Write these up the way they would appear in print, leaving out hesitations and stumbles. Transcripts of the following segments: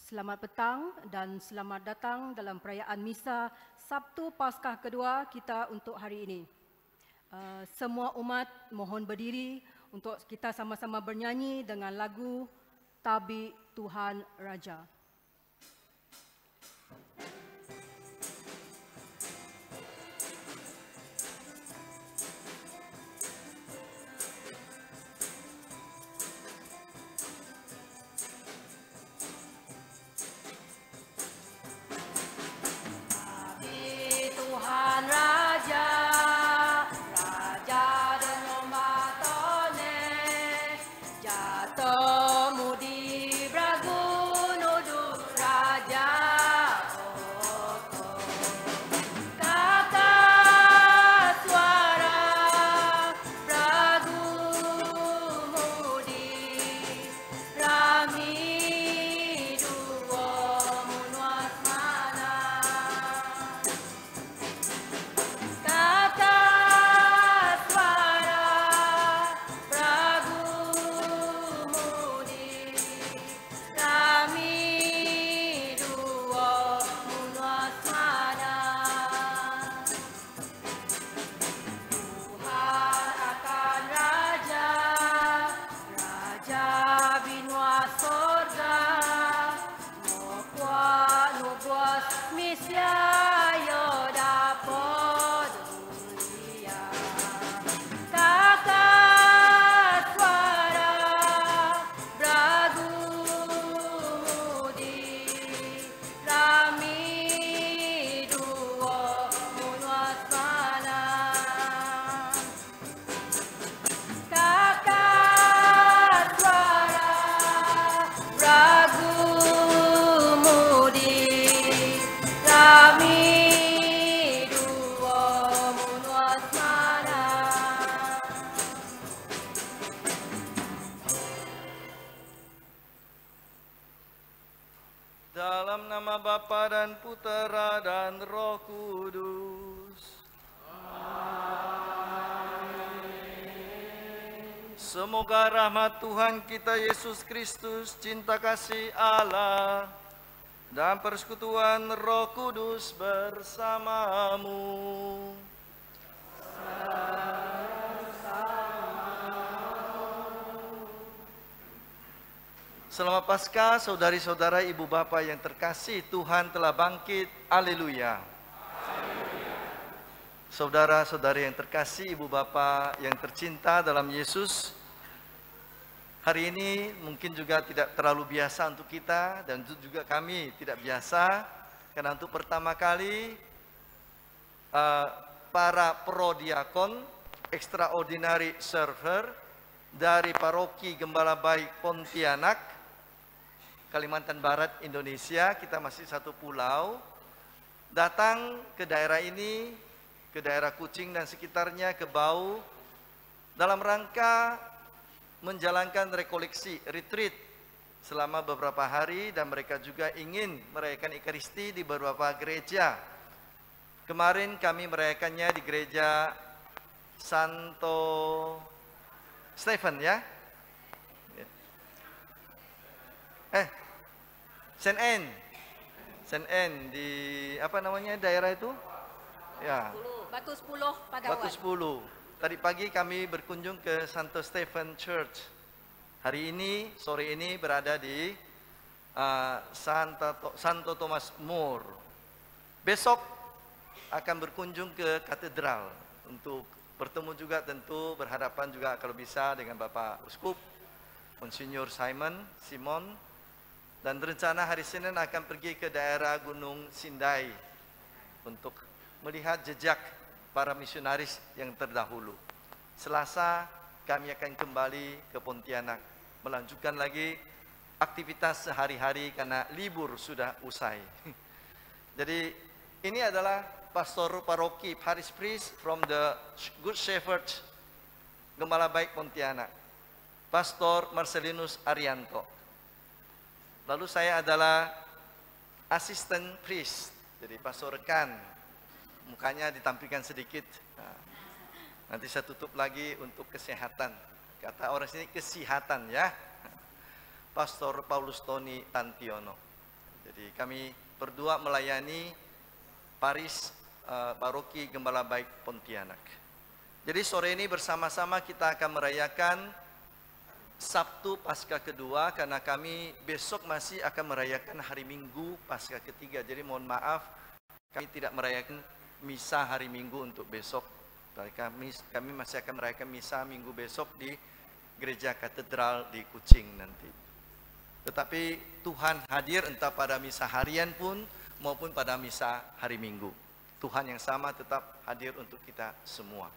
Selamat petang dan selamat datang dalam perayaan Misa Sabtu Paskah kedua kita untuk hari ini. Semua umat mohon berdiri untuk kita sama-sama bernyanyi dengan lagu Tabik Tuhan Raja. Dalam nama Bapa dan Putera dan Roh Kudus. Amin. Semoga rahmat Tuhan kita Yesus Kristus, cinta kasih Allah, dan persekutuan Roh Kudus bersamamu. Selamat Paskah, saudari-saudara, ibu bapa yang terkasih, Tuhan telah bangkit. Haleluya. Saudara-saudari yang terkasih, ibu bapa yang tercinta dalam Yesus, hari ini mungkin juga tidak terlalu biasa untuk kita, dan juga kami tidak biasa, karena untuk pertama kali para prodiakon, extraordinary server dari paroki Gembala Baik Pontianak, Kalimantan Barat, Indonesia, kita masih satu pulau, datang ke daerah ini, ke daerah Kucing dan sekitarnya, ke Bau, dalam rangka menjalankan rekoleksi, retreat selama beberapa hari, dan mereka juga ingin merayakan Ekaristi di beberapa gereja. Kemarin kami merayakannya di gereja Santo Stephen, ya. Saint Anne di apa namanya daerah itu? Ya. Batu 10 Pagawan. Batu 10. Tadi pagi kami berkunjung ke Santo Stephen Church. Hari ini, sore ini berada di Santo Thomas More. Besok akan berkunjung ke katedral untuk bertemu juga, tentu berhadapan juga kalau bisa dengan Bapak Uskup Monsinyur Simon. Dan rencana hari Senin akan pergi ke daerah Gunung Sindai untuk melihat jejak para misionaris yang terdahulu. Selasa kami akan kembali ke Pontianak, melanjutkan lagi aktivitas sehari-hari karena libur sudah usai. Jadi ini adalah pastor paroki, parish priest from the Good Shepherd Gembala Baik Pontianak, Pastor Marcelinus Arianto. Lalu saya adalah assistant priest, jadi pastor rekan. Mukanya ditampilkan sedikit. Nanti saya tutup lagi untuk kesehatan. Kata orang sini kesehatan, ya. Pastor Paulus Tony Tantiono. Jadi kami berdua melayani Paris Paroki Gembala Baik Pontianak. Jadi sore ini bersama-sama kita akan merayakan Sabtu Paskah kedua, karena kami besok masih akan merayakan hari Minggu Paskah ketiga. Jadi mohon maaf kami tidak merayakan misa hari Minggu untuk besok. Kami masih akan merayakan misa Minggu besok di Gereja Katedral di Kucing nanti. Tetapi Tuhan hadir entah pada misa harian pun maupun pada misa hari Minggu. Tuhan yang sama tetap hadir untuk kita semua.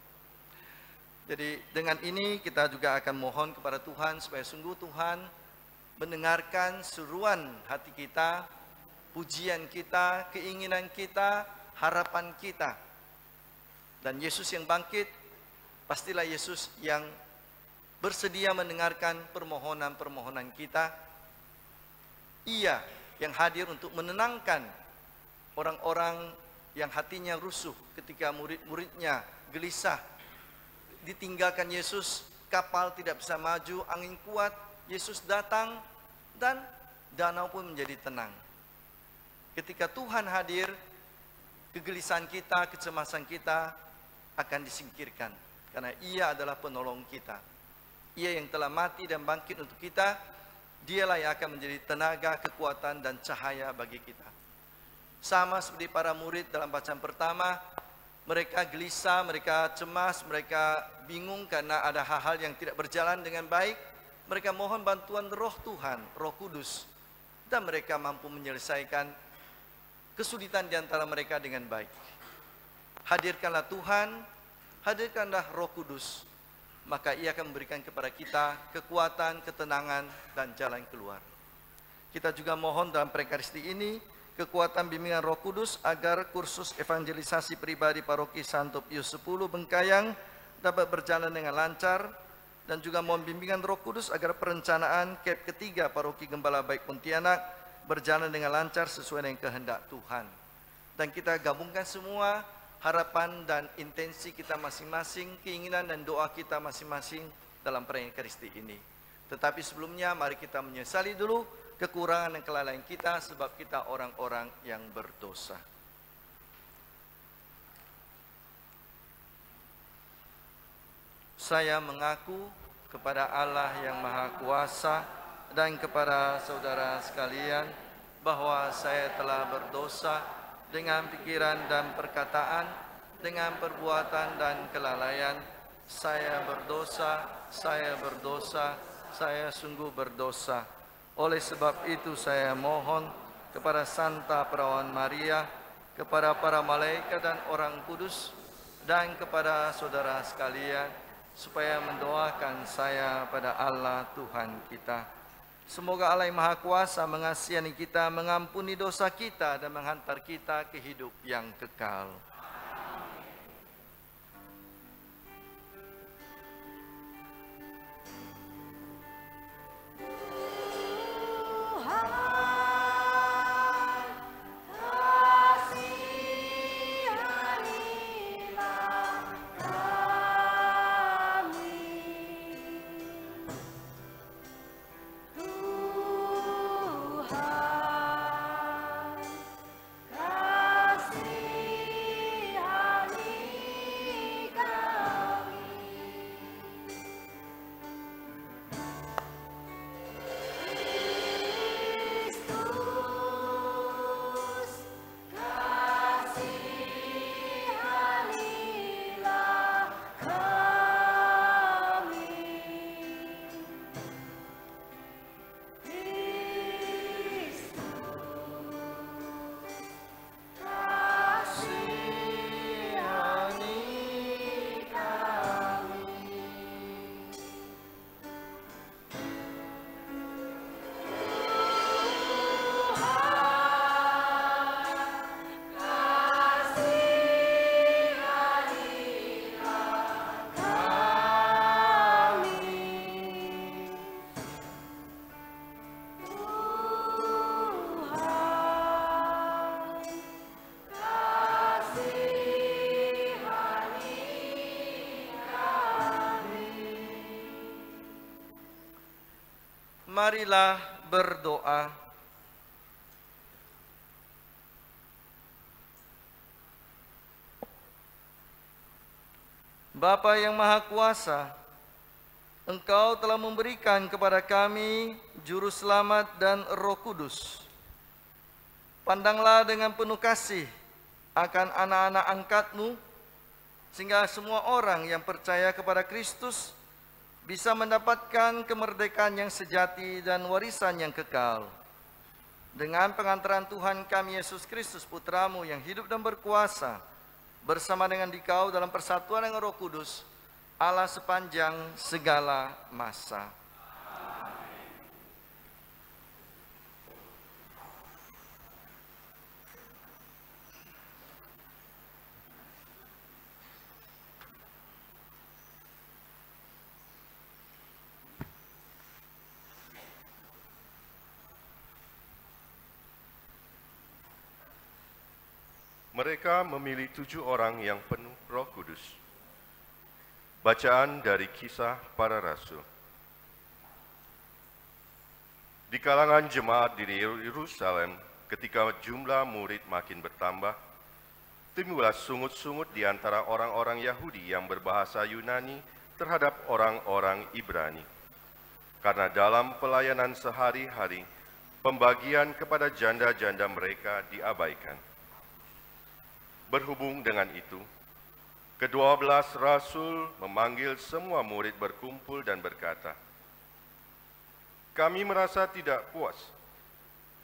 Jadi dengan ini kita juga akan mohon kepada Tuhan supaya sungguh Tuhan mendengarkan seruan hati kita, pujian kita, keinginan kita, harapan kita. Dan Yesus yang bangkit, pastilah Yesus yang bersedia mendengarkan permohonan-permohonan kita. Ia yang hadir untuk menenangkan orang-orang yang hatinya rusuh ketika murid-muridnya gelisah. Ditinggalkan Yesus, kapal tidak bisa maju, angin kuat, Yesus datang dan danau pun menjadi tenang. Ketika Tuhan hadir, kegelisahan kita, kecemasan kita akan disingkirkan. Karena Ia adalah penolong kita. Ia yang telah mati dan bangkit untuk kita, Dialah yang akan menjadi tenaga, kekuatan, dan cahaya bagi kita. Sama seperti para murid dalam bacaan pertama, mereka gelisah, mereka cemas, mereka bingung karena ada hal-hal yang tidak berjalan dengan baik. Mereka mohon bantuan Roh Tuhan, Roh Kudus, dan mereka mampu menyelesaikan kesulitan di antara mereka dengan baik. Hadirkanlah Tuhan, hadirkanlah Roh Kudus, maka Ia akan memberikan kepada kita kekuatan, ketenangan, dan jalan keluar. Kita juga mohon dalam Prekaristi ini kekuatan bimbingan Roh Kudus agar kursus evangelisasi pribadi Paroki Santo Pius X Bengkayang dapat berjalan dengan lancar, dan juga mohon bimbingan Roh Kudus agar perencanaan KEP ketiga Paroki Gembala Baik Pontianak berjalan dengan lancar sesuai dengan kehendak Tuhan. Dan kita gabungkan semua harapan dan intensi kita masing-masing, keinginan dan doa kita masing-masing dalam perayaan Ekaristi ini. Tetapi sebelumnya mari kita menyesali dulu kekurangan dan kelalaian kita, sebab kita orang-orang yang berdosa. Saya mengaku kepada Allah yang Maha Kuasa dan kepada saudara sekalian bahwa saya telah berdosa dengan pikiran dan perkataan, dengan perbuatan dan kelalaian. Saya berdosa, saya sungguh berdosa. Oleh sebab itu saya mohon kepada Santa Perawan Maria, kepada para malaikat dan orang kudus, dan kepada saudara sekalian, supaya mendoakan saya pada Allah Tuhan kita. Semoga Allah yang Maha Kuasa mengasihani kita, mengampuni dosa kita, dan menghantar kita ke hidup yang kekal. Marilah berdoa. Bapa yang Maha Kuasa, Engkau telah memberikan kepada kami Juru Selamat dan Roh Kudus. Pandanglah dengan penuh kasih akan anak-anak angkat-Mu, sehingga semua orang yang percaya kepada Kristus bisa mendapatkan kemerdekaan yang sejati dan warisan yang kekal. Dengan pengantaran Tuhan kami Yesus Kristus, Putra-Mu yang hidup dan berkuasa, bersama dengan Dikau dalam persatuan dengan Roh Kudus, Allah sepanjang segala masa. Mereka memilih 7 orang yang penuh Roh Kudus. Bacaan dari Kisah Para Rasul. Di kalangan jemaat di Yerusalem, ketika jumlah murid makin bertambah, timbullah sungut-sungut di antara orang-orang Yahudi yang berbahasa Yunani terhadap orang-orang Ibrani. Karena dalam pelayanan sehari-hari, pembagian kepada janda-janda mereka diabaikan. Berhubung dengan itu, ke-12 Rasul memanggil semua murid berkumpul dan berkata, "Kami merasa tidak puas,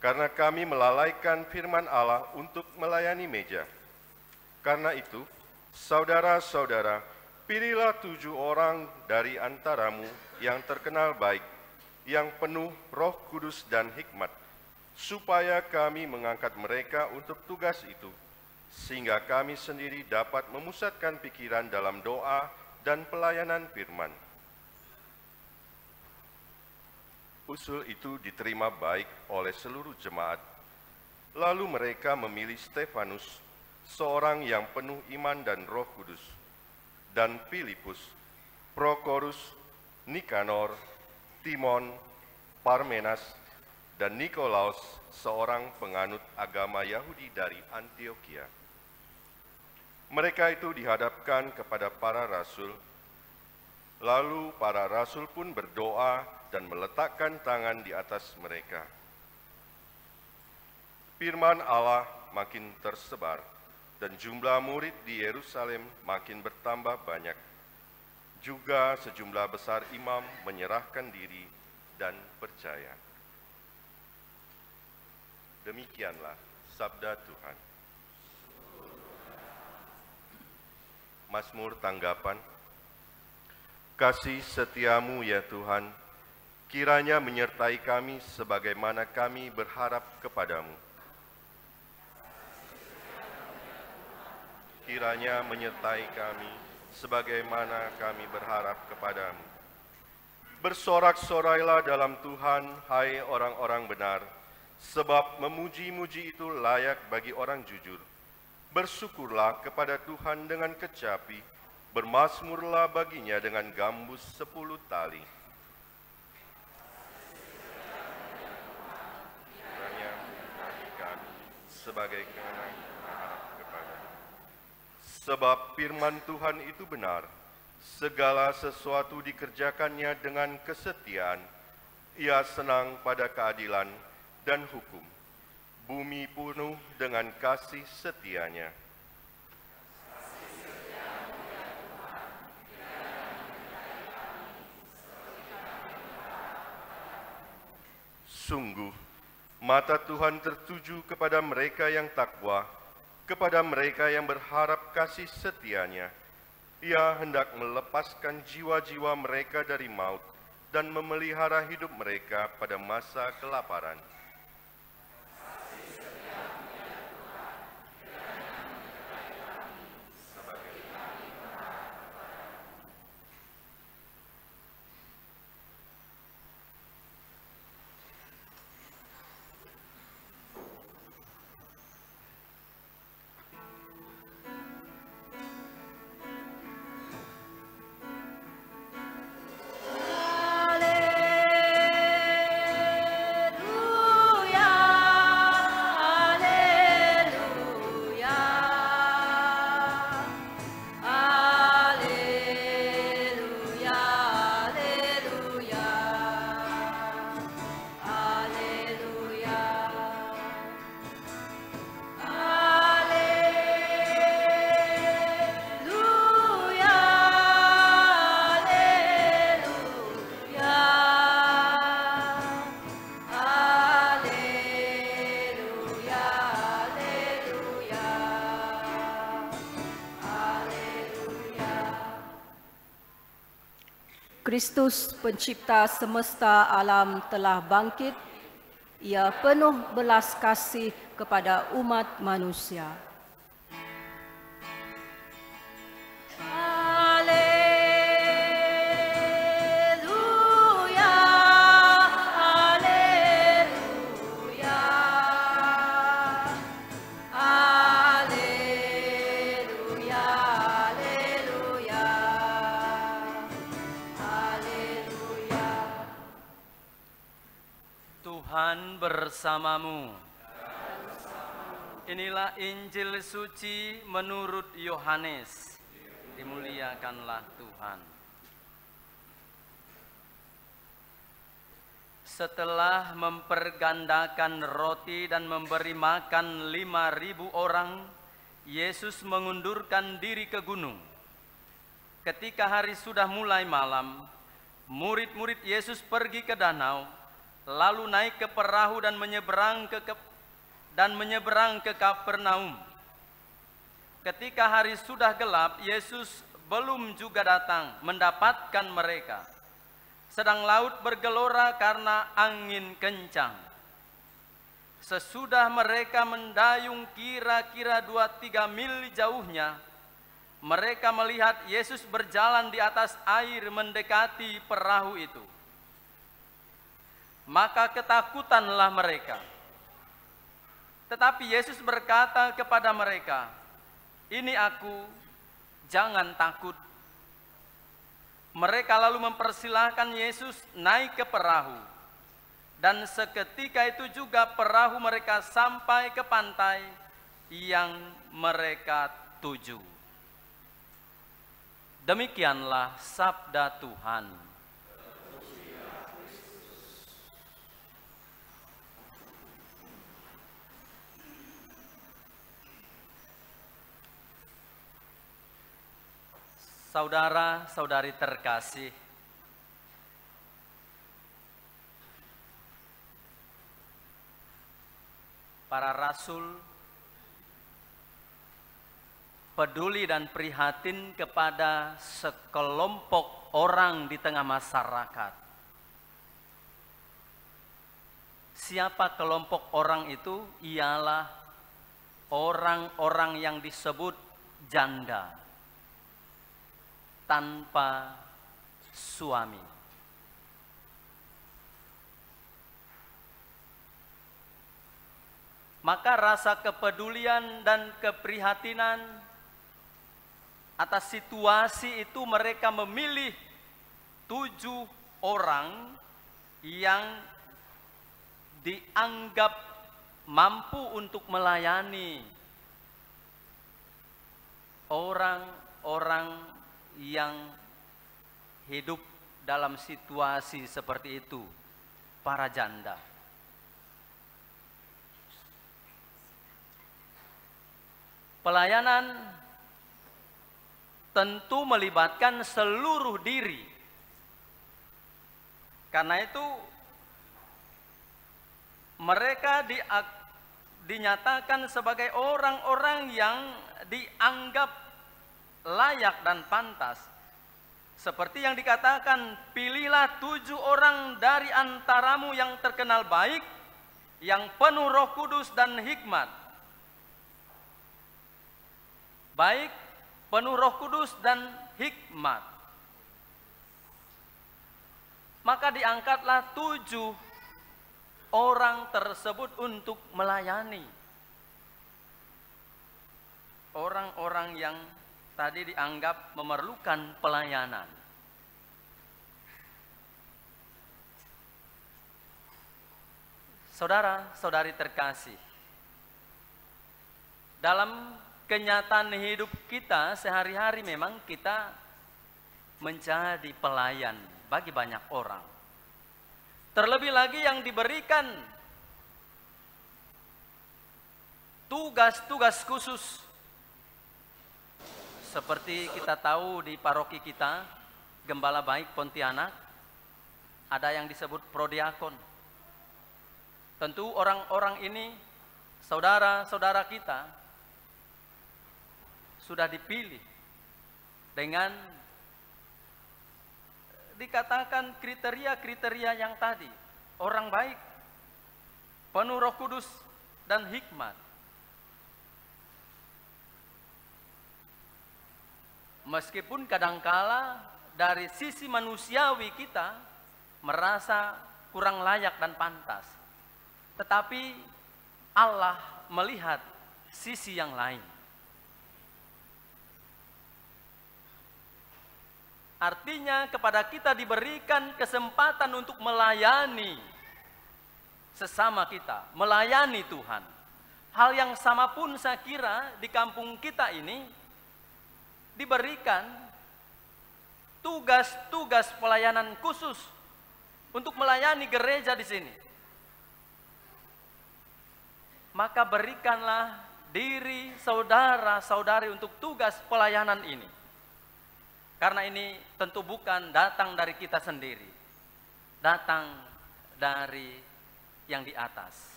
karena kami melalaikan firman Allah untuk melayani meja. Karena itu, saudara-saudara, pilihlah 7 orang dari antaramu yang terkenal baik, yang penuh Roh Kudus dan hikmat, supaya kami mengangkat mereka untuk tugas itu, sehingga kami sendiri dapat memusatkan pikiran dalam doa dan pelayanan firman." Usul itu diterima baik oleh seluruh jemaat. Lalu mereka memilih Stefanus, seorang yang penuh iman dan Roh Kudus, dan Filipus, Prokorus, Nikanor, Timon, Parmenas, dan Nikolaus, seorang penganut agama Yahudi dari Antioquia. Mereka itu dihadapkan kepada para rasul, lalu para rasul pun berdoa dan meletakkan tangan di atas mereka. Firman Allah makin tersebar, dan jumlah murid di Yerusalem makin bertambah banyak. Juga sejumlah besar imam menyerahkan diri dan percaya. Demikianlah sabda Tuhan. Mazmur tanggapan. Kasih setiamu ya Tuhan, kiranya menyertai kami sebagaimana kami berharap kepadamu. Kiranya menyertai kami sebagaimana kami berharap kepadamu. Bersorak-sorailah dalam Tuhan, hai orang-orang benar, sebab memuji-muji itu layak bagi orang jujur. Bersyukurlah kepada Tuhan dengan kecapi, bermazmurlah baginya dengan gambus 10 tali. Kiranya menyertai kami sebagaimana berharap kepada-Mu. Sebab firman Tuhan itu benar, segala sesuatu dikerjakannya dengan kesetiaan. Ia senang pada keadilan dan hukum. Bumi penuh dengan kasih setianya. Sungguh, mata Tuhan tertuju kepada mereka yang takwa, kepada mereka yang berharap kasih setianya. Ia hendak melepaskan jiwa-jiwa mereka dari maut dan memelihara hidup mereka pada masa kelaparan. Haleluya. Kristus pencipta semesta alam telah bangkit. Ia penuh belas kasih kepada umat manusia. Tuhan bersamamu. Inilah Injil suci menurut Yohanes. Dimuliakanlah Tuhan. Setelah mempergandakan roti dan memberi makan 5.000 orang, Yesus mengundurkan diri ke gunung. Ketika hari sudah mulai malam, murid-murid Yesus pergi ke danau, lalu naik ke perahu dan menyeberang ke Kapernaum. Ketika hari sudah gelap, Yesus belum juga datang mendapatkan mereka. Sedang laut bergelora karena angin kencang. Sesudah mereka mendayung kira-kira 2-3 mil jauhnya, mereka melihat Yesus berjalan di atas air mendekati perahu itu. Maka ketakutanlah mereka. Tetapi Yesus berkata kepada mereka, "Ini aku, jangan takut." Mereka lalu mempersilahkan Yesus naik ke perahu. Dan seketika itu juga perahu mereka sampai ke pantai yang mereka tuju. Demikianlah sabda Tuhan. Saudara-saudari terkasih, para rasul peduli dan prihatin kepada sekelompok orang di tengah masyarakat. Siapa kelompok orang itu? Ialah orang-orang yang disebut janda tanpa suami. Maka rasa kepedulian dan keprihatinan atas situasi itu mereka memilih 7 orang yang dianggap mampu untuk melayani orang-orang yang hidup dalam situasi seperti itu, para janda. Pelayanan tentu melibatkan seluruh diri. Karena itu mereka dinyatakan sebagai orang-orang yang dianggap layak dan pantas. Seperti yang dikatakan, pilihlah 7 orang dari antaramu yang terkenal baik, yang penuh Roh Kudus dan hikmat. Baik, penuh Roh Kudus dan hikmat. Maka diangkatlah 7 orang tersebut untuk melayani. Orang-orang yang tadi dianggap memerlukan pelayanan. Saudara-saudari terkasih, dalam kenyataan hidup kita sehari-hari memang kita menjadi pelayan bagi banyak orang. Terlebih lagi yang diberikan tugas-tugas khusus. Seperti kita tahu di paroki kita, Gembala Baik Pontianak, ada yang disebut prodiakon. Tentu orang-orang ini, saudara-saudara kita, sudah dipilih dengan dikatakan kriteria-kriteria yang tadi. Orang baik, penuh Roh Kudus dan hikmat. Meskipun kadangkala dari sisi manusiawi kita merasa kurang layak dan pantas, tetapi Allah melihat sisi yang lain. Artinya kepada kita diberikan kesempatan untuk melayani sesama kita, melayani Tuhan. Hal yang sama pun saya kira di kampung kita ini diberikan tugas-tugas pelayanan khusus untuk melayani gereja di sini. Maka berikanlah diri saudara-saudari untuk tugas pelayanan ini. Karena ini tentu bukan datang dari kita sendiri, datang dari yang di atas.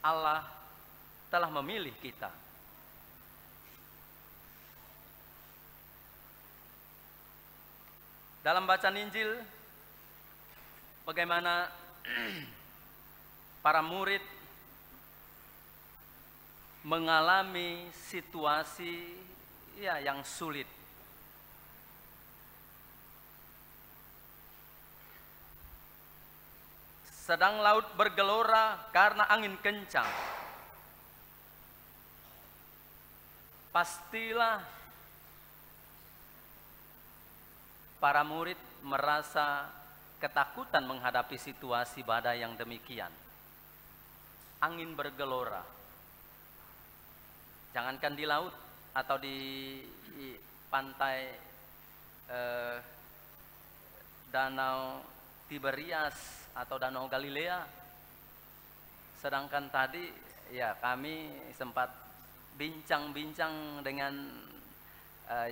Allah telah memilih kita. Dalam bacaan Injil, bagaimana para murid mengalami situasi yang sulit. Sedang laut bergelora karena angin kencang. Pastilah para murid merasa ketakutan menghadapi situasi badai yang demikian. Angin bergelora. Jangankan di laut atau di pantai Danau Tiberias atau Danau Galilea. Sedangkan tadi kami sempat bincang-bincang dengan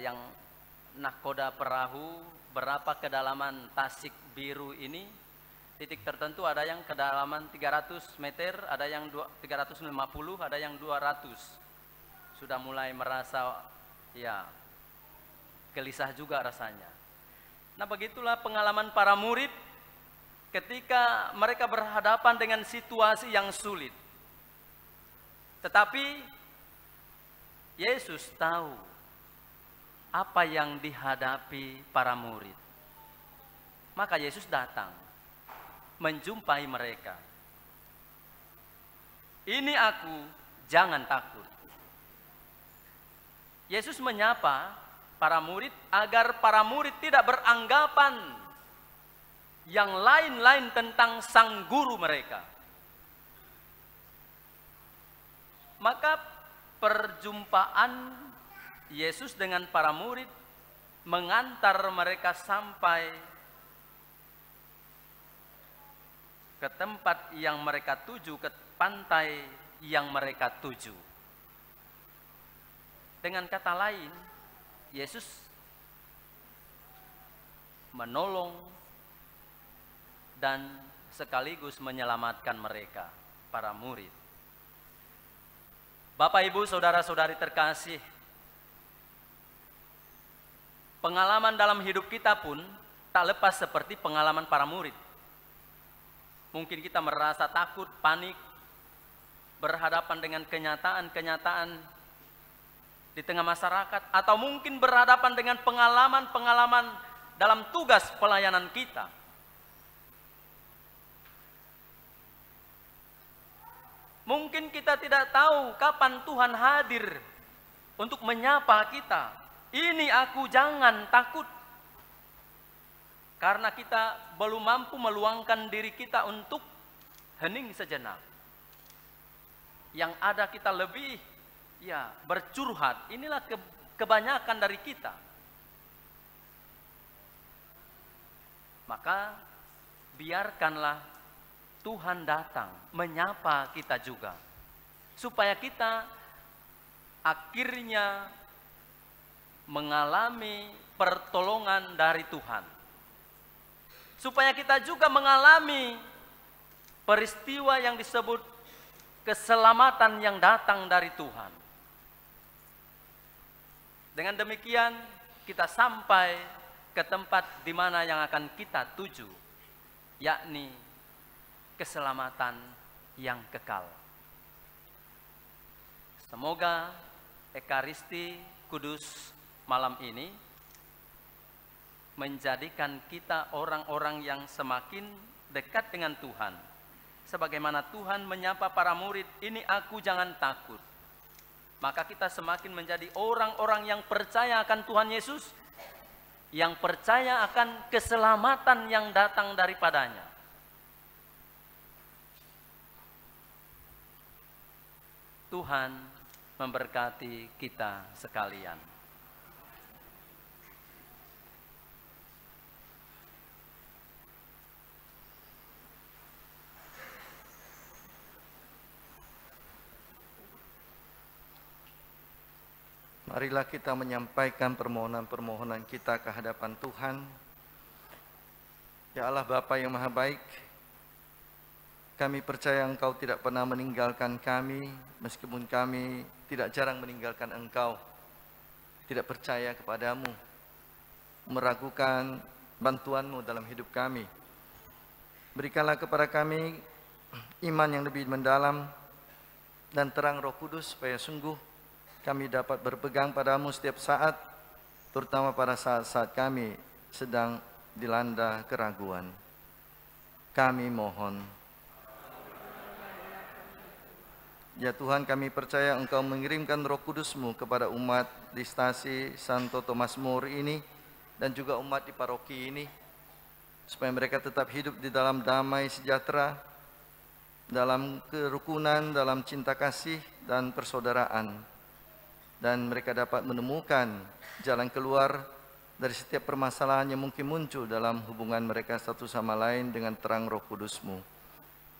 yang nahkoda perahu, berapa kedalaman Tasik Biru ini. Titik tertentu ada yang kedalaman 300 meter, ada yang 350, ada yang 200. Sudah mulai merasa gelisah juga rasanya. Nah, begitulah pengalaman para murid ketika mereka berhadapan dengan situasi yang sulit. Tetapi Yesus tahu apa yang dihadapi para murid. Maka Yesus datang menjumpai mereka. Ini aku, jangan takut. Yesus menyapa para murid agar para murid tidak beranggapan yang lain-lain tentang sang guru mereka. Maka perjumpaan Yesus dengan para murid mengantar mereka sampai ke tempat yang mereka tuju, ke pantai yang mereka tuju. Dengan kata lain, Yesus menolong dan sekaligus menyelamatkan mereka, para murid. Bapak, Ibu, saudara-saudari terkasih, pengalaman dalam hidup kita pun tak lepas seperti pengalaman para murid. Mungkin kita merasa takut, panik, berhadapan dengan kenyataan-kenyataan di tengah masyarakat, atau mungkin berhadapan dengan pengalaman-pengalaman dalam tugas pelayanan kita. Mungkin kita tidak tahu kapan Tuhan hadir untuk menyapa kita. Ini aku, jangan takut. Karena kita belum mampu meluangkan diri kita untuk hening sejenak. Yang ada kita lebih bercurhat. Inilah kebanyakan dari kita. Maka biarkanlah Tuhan datang menyapa kita juga, supaya kita akhirnya mengalami pertolongan dari Tuhan, supaya kita juga mengalami peristiwa yang disebut keselamatan yang datang dari Tuhan. Dengan demikian kita sampai ke tempat di mana yang akan kita tuju, yakni keselamatan yang kekal. Semoga Ekaristi Kudus malam ini menjadikan kita orang-orang yang semakin dekat dengan Tuhan. Sebagaimana Tuhan menyapa para murid, ini aku, jangan takut. Maka kita semakin menjadi orang-orang yang percaya akan Tuhan Yesus, yang percaya akan keselamatan yang datang daripadanya. Tuhan memberkati kita sekalian. Marilah kita menyampaikan permohonan-permohonan kita ke hadapan Tuhan. Ya Allah Bapa yang Maha Baik, kami percaya Engkau tidak pernah meninggalkan kami, meskipun kami tidak jarang meninggalkan Engkau, tidak percaya kepadamu, meragukan bantuan-Mu dalam hidup kami. Berikanlah kepada kami iman yang lebih mendalam dan terang Roh Kudus, supaya sungguh kami dapat berpegang padamu setiap saat, terutama pada saat-saat kami sedang dilanda keraguan. Kami mohon. Ya Tuhan, kami percaya Engkau mengirimkan Roh Kudus-Mu kepada umat di stasi Santo Thomas More ini, dan juga umat di paroki ini, supaya mereka tetap hidup di dalam damai sejahtera, dalam kerukunan, dalam cinta kasih dan persaudaraan. Dan mereka dapat menemukan jalan keluar dari setiap permasalahan yang mungkin muncul dalam hubungan mereka satu sama lain dengan terang Roh Kudus-Mu.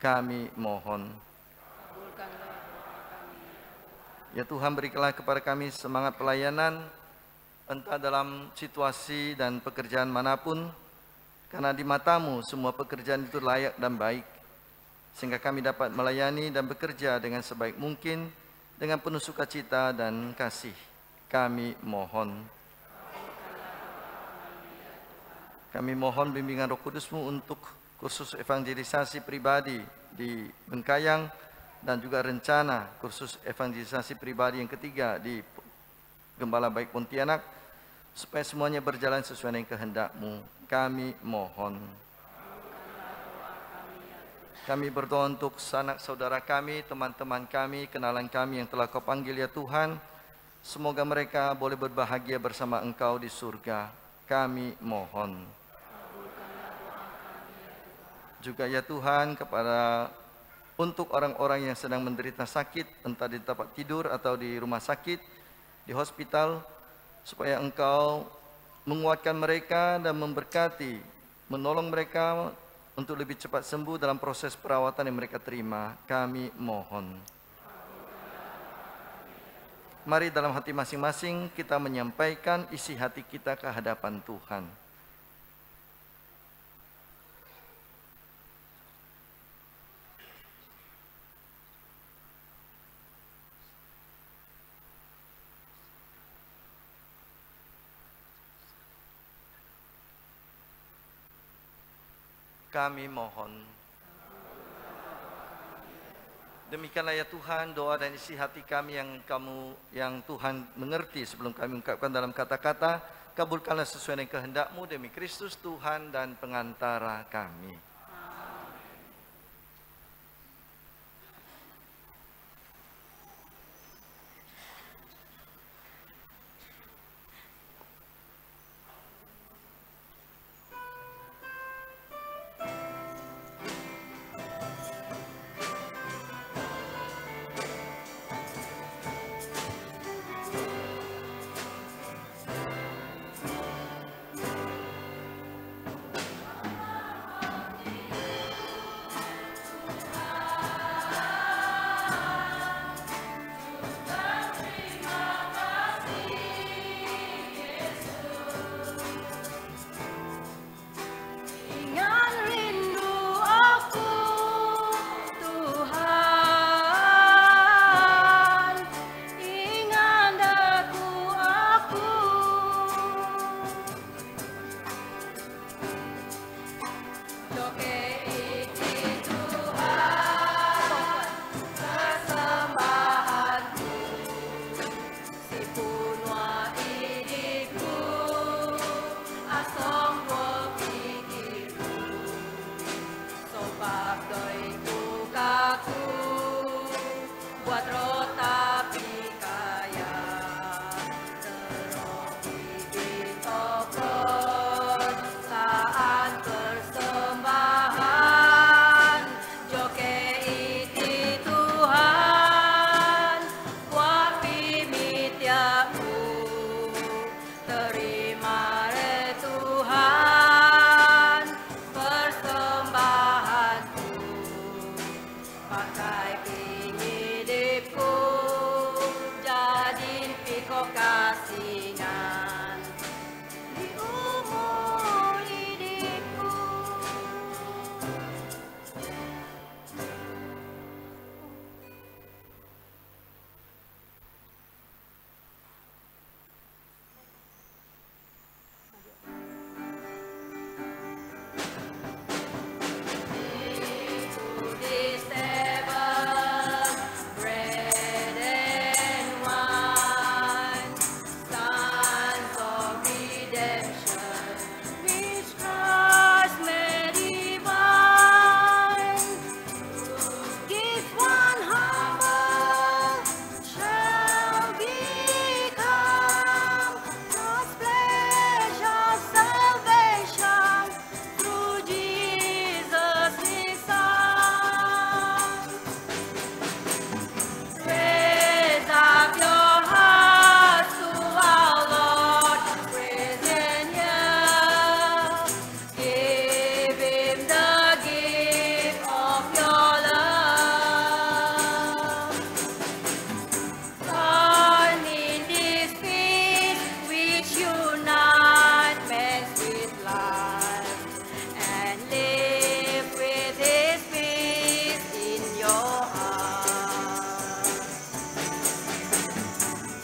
Kami mohon. Ya Tuhan, berikanlah kepada kami semangat pelayanan, entah dalam situasi dan pekerjaan manapun, karena di mata-Mu semua pekerjaan itu layak dan baik, sehingga kami dapat melayani dan bekerja dengan sebaik mungkin, dengan penuh sukacita dan kasih. Kami mohon. Kami mohon bimbingan Roh Kudus-Mu untuk kursus evangelisasi pribadi di Bengkayang, dan juga rencana kursus evangelisasi pribadi yang ketiga di Gembala Baik Pontianak, supaya semuanya berjalan sesuai dengan kehendak-Mu. Kami mohon. Kami berdoa untuk sanak saudara kami, teman-teman kami, kenalan kami yang telah Kau panggil ya Tuhan. Semoga mereka boleh berbahagia bersama Engkau di surga. Kami mohon. Juga ya Tuhan, untuk orang-orang yang sedang menderita sakit, entah di tempat tidur atau di rumah sakit, di hospital, supaya Engkau menguatkan mereka dan memberkati, menolong mereka untuk lebih cepat sembuh dalam proses perawatan yang mereka terima. Kami mohon. Mari dalam hati masing-masing kita menyampaikan isi hati kita ke hadapan Tuhan. Kami mohon. Demikianlah ya Tuhan doa dan isi hati kami yang Tuhan mengerti sebelum kami ungkapkan dalam kata-kata. Kabulkanlah sesuai dengan kehendak-Mu demi Kristus Tuhan dan pengantara kami. sebab doiku kaku buat rotapi kaya terus ditopron saat persembahan joke iti Tuhan buat pimitiaku terima re Tuhan persembahanku pakai hidupku jadi pikok kasingan di umur hidupku. This table, bread and wine, sons of redemption, which Christ made divine. Give one humble shall become God's pleasure, salvation through Jesus His Son. Raise up your hearts to our Lord, praise in here. Give Him the gift of your love. Join in this peace which unite men with life, and live with His peace in your heart.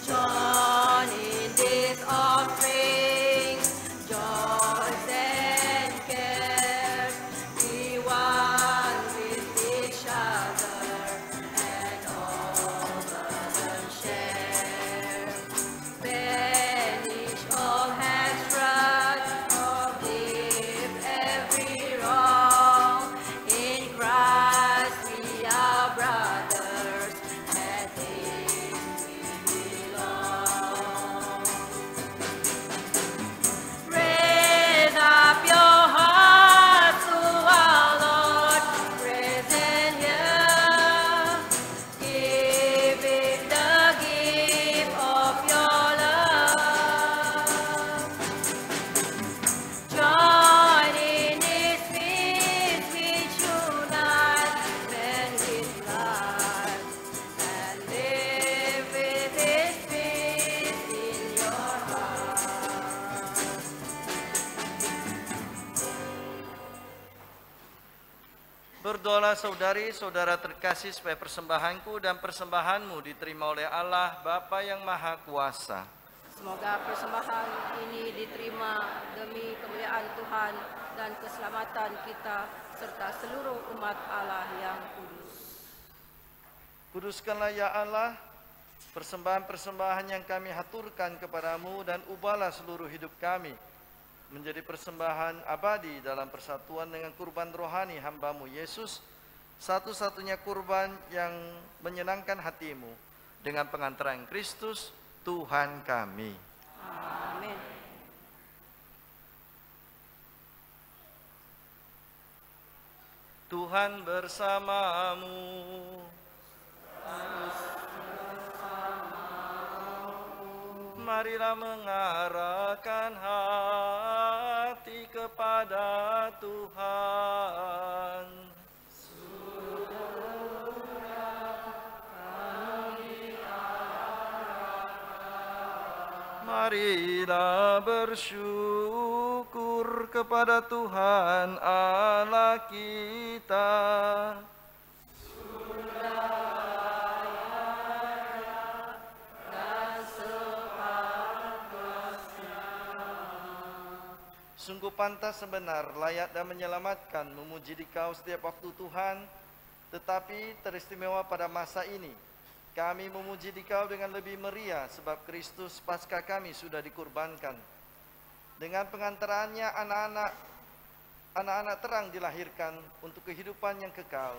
Join in this offering, joys and cares, be one with each other, and all burdens share. Banish all hatred, forgive every wrong. In Christ we are brothers, and in we belong. Raise up your hearts to our Lord, praise in here. Give Him the gift of your love. Join in His peace which unite men with life, and live with His peace in your heart. Berdoalah saudari-saudara terkasih supaya persembahanku dan persembahanmu diterima oleh Allah Bapa yang Maha Kuasa. Semoga persembahan ini diterima demi kemuliaan Tuhan dan keselamatan kita serta seluruh umat Allah yang kudus. Kuduskanlah ya Allah persembahan-persembahan yang kami haturkan kepadamu dan ubahlah seluruh hidup kami menjadi persembahan abadi dalam persatuan dengan kurban rohani hamba-Mu Yesus, satu-satunya kurban yang menyenangkan hati-Mu dengan pengantaran Kristus Tuhan kami. Amin. Tuhan bersamamu. Marilah mengarahkan hati kepada Tuhan. Marilah bersyukur kepada Tuhan Allah kita. Sungguh pantas sebenar, layak dan menyelamatkan memuji Dikau setiap waktu Tuhan, tetapi teristimewa pada masa ini. Kami memuji Dikau dengan lebih meriah sebab Kristus Paskah kami sudah dikurbankan. Dengan pengantarannya anak-anak anak-anak terang dilahirkan untuk kehidupan yang kekal,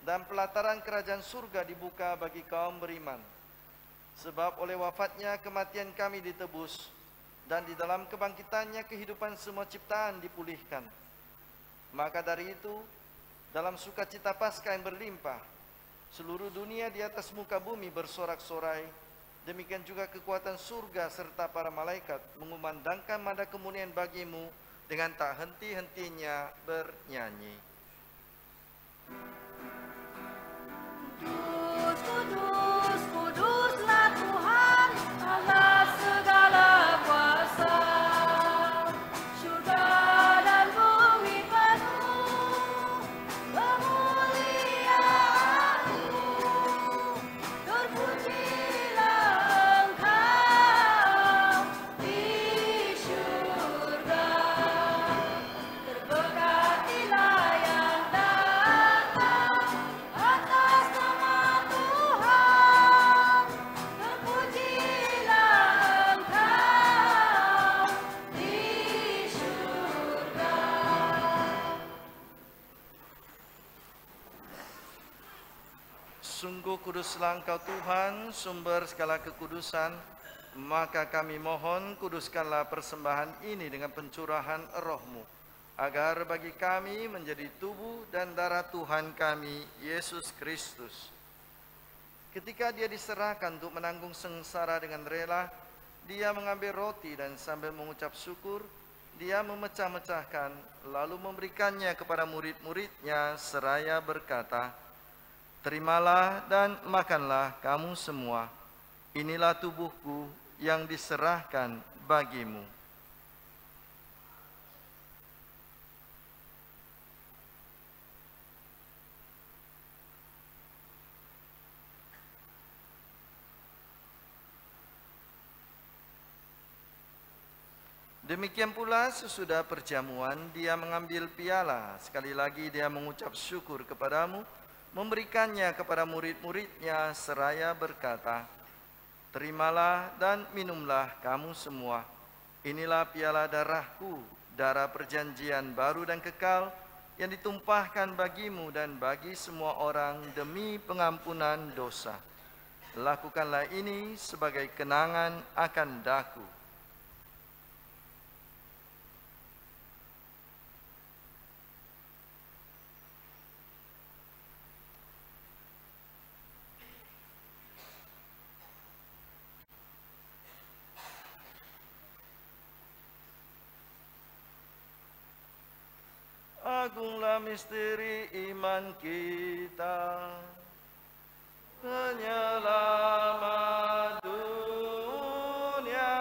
dan pelataran kerajaan surga dibuka bagi kaum beriman. Sebab oleh wafatnya kematian kami ditebus, dan di dalam kebangkitannya kehidupan semua ciptaan dipulihkan. Maka dari itu, dalam sukacita Paskah yang berlimpah, seluruh dunia di atas muka bumi bersorak-sorai. Demikian juga kekuatan surga serta para malaikat mengumandangkan nada kemuliaan bagimu dengan tak henti-hentinya bernyanyi. Kudus, kudus, kuduslah Tuhan Allah segala kuasa. Surga dan bumi penuh kemuliaan-Mu. Terpujilah Engkau di surga. Terberkatilah yang datang atas nama Tuhan. Terpujilah Engkau di surga. Sungguh kuduslah Engkau Tuhan, sumber segala kekudusan. Maka kami mohon, kuduskanlah persembahan ini dengan pencurahan Roh-Mu, agar bagi kami menjadi tubuh dan darah Tuhan kami, Yesus Kristus. Ketika Dia diserahkan untuk menanggung sengsara dengan rela, Dia mengambil roti dan sambil mengucap syukur, Dia memecah-mecahkan, lalu memberikannya kepada murid-muridnya seraya berkata, "Terimalah dan makanlah kamu semua. Inilah tubuhku yang diserahkan bagimu." Demikian pula sesudah perjamuan Dia mengambil piala, sekali lagi Dia mengucap syukur kepadamu, memberikannya kepada murid-muridnya seraya berkata, "Terimalah dan minumlah kamu semua. Inilah piala darahku, darah perjanjian baru dan kekal, yang ditumpahkan bagimu dan bagi semua orang demi pengampunan dosa. Lakukanlah ini sebagai kenangan akan daku." Agunglah misteri iman kita, penyelamat dunia.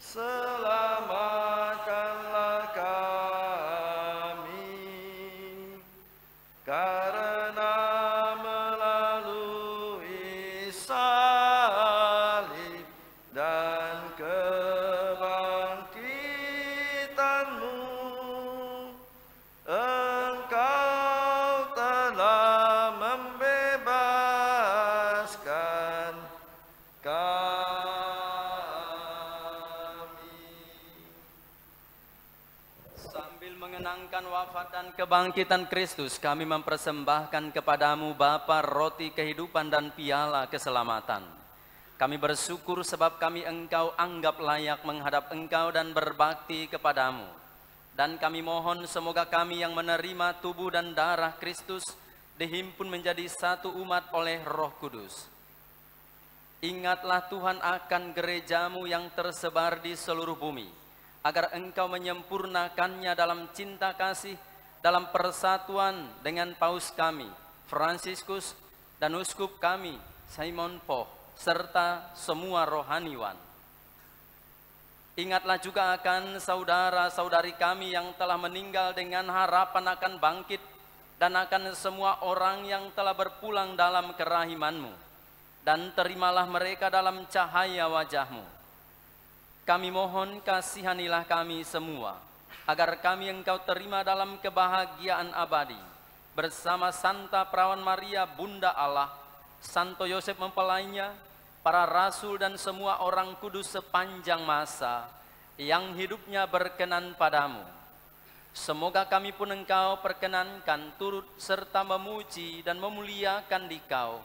Selamatkanlah kami, karena melalui salib dan kebangkitan-Mu, Engkau telah membebaskan kami. Sambil mengenangkan wafat dan kebangkitan Kristus, kami mempersembahkan kepadamu Bapa roti kehidupan dan piala keselamatan. Kami bersyukur sebab kami Engkau anggap layak menghadap Engkau dan berbakti kepadamu. Dan kami mohon semoga kami yang menerima tubuh dan darah Kristus dihimpun menjadi satu umat oleh Roh Kudus. Ingatlah Tuhan akan gerejamu yang tersebar di seluruh bumi, agar Engkau menyempurnakannya dalam cinta kasih, dalam persatuan dengan Paus kami, Fransiskus, dan Uskup kami, Simon Poh, serta semua rohaniwan. Ingatlah juga akan saudara-saudari kami yang telah meninggal dengan harapan akan bangkit, dan akan semua orang yang telah berpulang dalam kerahiman-Mu, dan terimalah mereka dalam cahaya wajah-Mu. Kami mohon kasihanilah kami semua, agar kami Engkau terima dalam kebahagiaan abadi, bersama Santa Perawan Maria Bunda Allah, Santo Yosef mempelainya, para rasul dan semua orang kudus sepanjang masa yang hidupnya berkenan padamu. Semoga kami pun Engkau perkenankan turut serta memuji dan memuliakan Dikau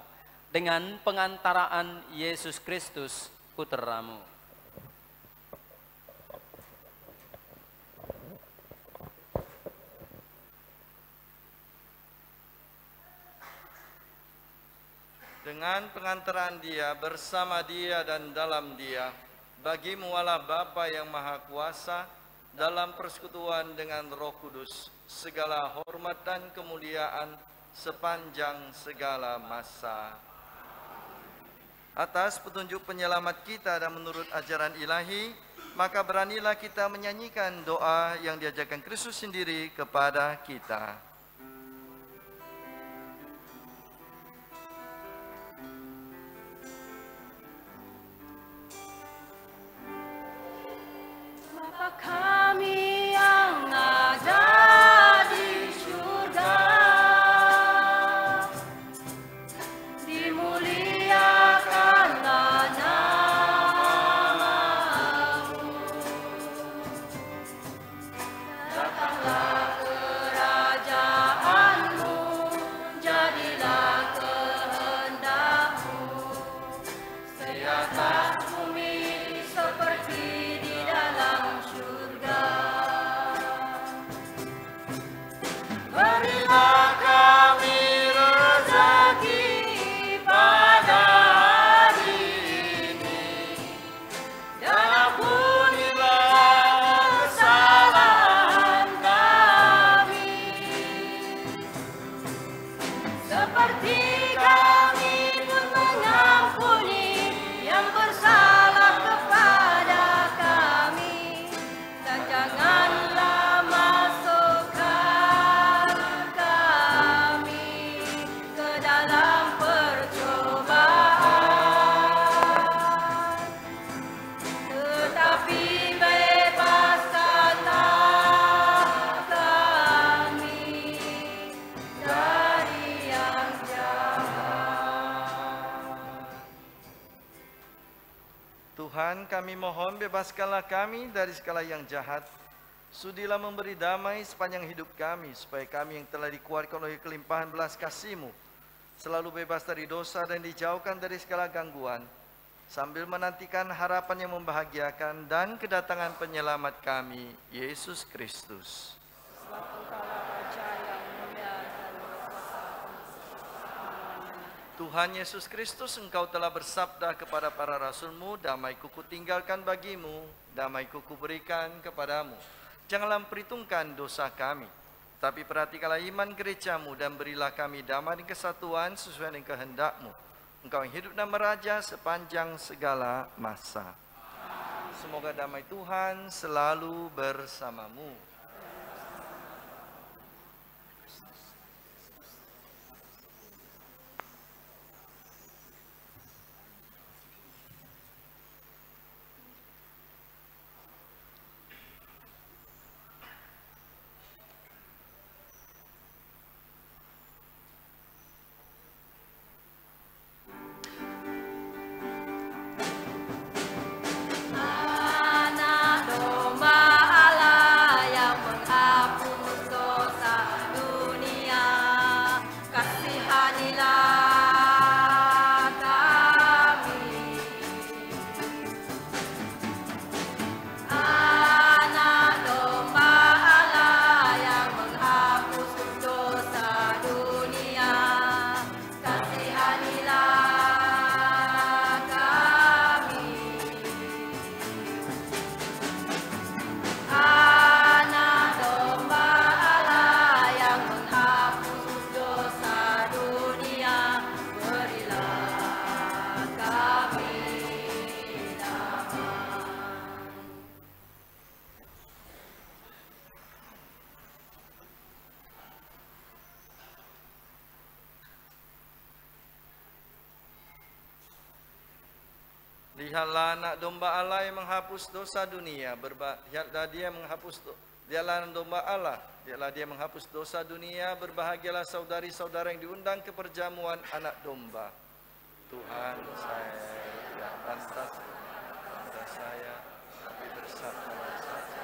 dengan pengantaraan Yesus Kristus, Putra-Mu. Dengan pengantaran Dia, bersama Dia dan dalam Dia, bagi-Mu Allah Bapa yang Maha Kuasa, dalam persekutuan dengan Roh Kudus, segala hormat dan kemuliaan sepanjang segala masa. Atas petunjuk penyelamat kita dan menurut ajaran ilahi, maka beranilah kita menyanyikan doa yang diajarkan Kristus sendiri kepada kita. Kami yang ada di surga, dimuliakanlah nama-Mu. Datanglah kerajaan-Mu, jadilah kehendak-Mu, di atas bumi seperti di dalam surga. Berilah kami rezeki pada hari ini, dan ampunilah kesalahan kami, seperti kami pun mengampuni yang bersalah kepada kami, dan janganlah masukkan kami ke dalam percobaan, tetapi bebaskanlah kami dari yang jahat. Tuhan, kami mohon bebaskanlah kami dari segala yang jahat. Sudilah memberi damai sepanjang hidup kami, supaya kami yang telah dikuatkan oleh kelimpahan belas kasih-Mu selalu bebas dari dosa dan dijauhkan dari segala gangguan, sambil menantikan harapan yang membahagiakan dan kedatangan penyelamat kami, Yesus Kristus. Tuhan Yesus Kristus, Engkau telah bersabda kepada para rasul-Mu, damai-Ku kutinggalkan bagi-Mu, damai-Ku kuberikan kepadamu. Janganlah memperhitungkan dosa kami, tapi perhatikanlah iman gereja-Mu dan berilah kami damai dan kesatuan sesuai dengan kehendak-Mu. Engkau yang hidup dan meraja sepanjang segala masa. Semoga damai Tuhan selalu bersamamu. Anak domba Allah yang menghapus dosa dunia, kasihanilah kami. Anak domba Allah yang menghapus dosa dunia, kasihanilah kami. Anak domba Allah yang menghapus dosa dunia, berilah kami damai. Lihatlah anak domba Allah yang menghapus dosa dunia. Lihatlah dia menghapus Dialah anak domba Allah. Dialah dia menghapus dosa dunia. Berbahagialah saudari-saudara yang diundang ke perjamuan anak domba. Tuhan, saya tidak pantas kepada saya, tapi bersabdalah saja.